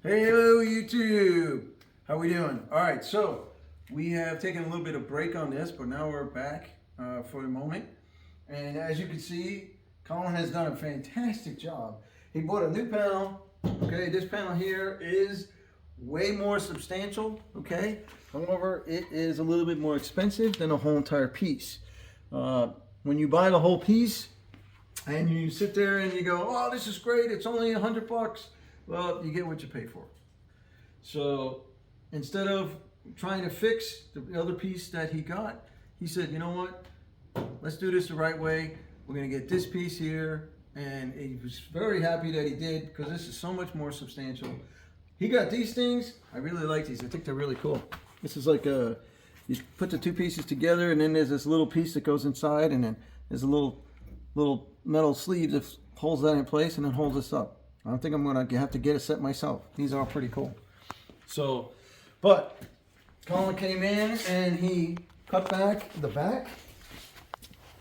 Hey, hello YouTube. How we doing? All right, so we have taken a little bit of break on this, but now we're back for the moment. And as you can see, Colin has done a fantastic job. He bought a new panel. Okay, this panel here is way more substantial. Okay, however, it is a little bit more expensive than a whole entire piece. When you buy the whole piece, and you sit there and you go, oh, this is great, it's only $100. Well, you get what you pay for. So instead of trying to fix the other piece that he got, he said, you know what, let's do this the right way. We're gonna get this piece here. And he was very happy that he did, because this is so much more substantial. He got these things. I really like these. I think they're really cool. This is like you put the two pieces together, and then there's this little piece that goes inside, and then there's a little metal sleeve that holds that in place and then holds this up. I don't think I'm gonna have to get a set myself. These are pretty cool. So, but Colin came in and he cut back the back,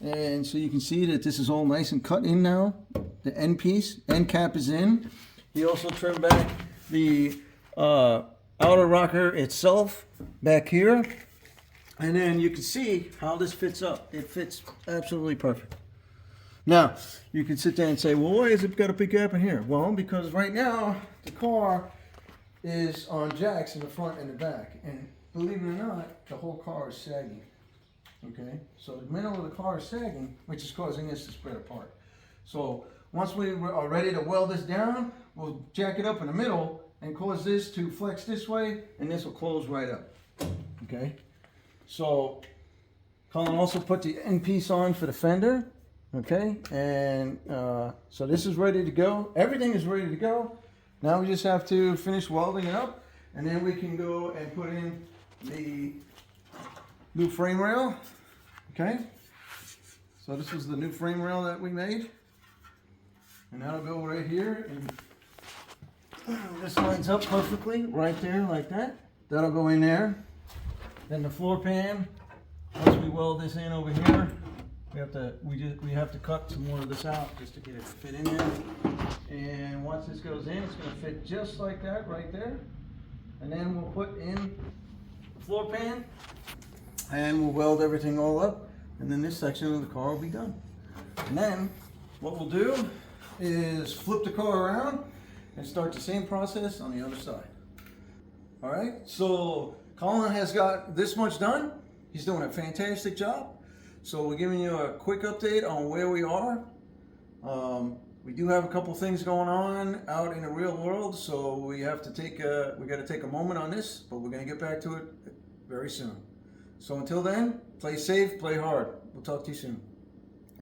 and so you can see that this is all nice and cut in now. The end piece, end cap is in. He also trimmed back the outer rocker itself back here, and then you can see how this fits up. It fits absolutely perfect. Now, you can sit there and say, well, why has it got a big gap in here? Well, because right now, the car is on jacks in the front and the back. And believe it or not, the whole car is sagging. Okay? So the middle of the car is sagging, which is causing this to spread apart. So once we are ready to weld this down, we'll jack it up in the middle and cause this to flex this way, and this will close right up. Okay? So Colin also put the end piece on for the fender. Okay, and so this is ready to go. Everything is ready to go. Now we just have to finish welding it up, and then we can go and put in the new frame rail. Okay, so this is the new frame rail that we made, and that'll go right here, and this lines up perfectly right there like that. That'll go in there. Then the floor pan, once we weld this in over here, we have to cut some more of this out just to get it to fit in there. And once this goes in, it's going to fit just like that right there. And then we'll put in the floor pan, and we'll weld everything all up, and then this section of the car will be done. And then what we'll do is flip the car around and start the same process on the other side. All right, so Colin has got this much done. He's doing a fantastic job. So we're giving you a quick update on where we are. We do have a couple things going on out in the real world, so we got to take a moment on this, but we're going to get back to it very soon. So until then, play safe, play hard. We'll talk to you soon.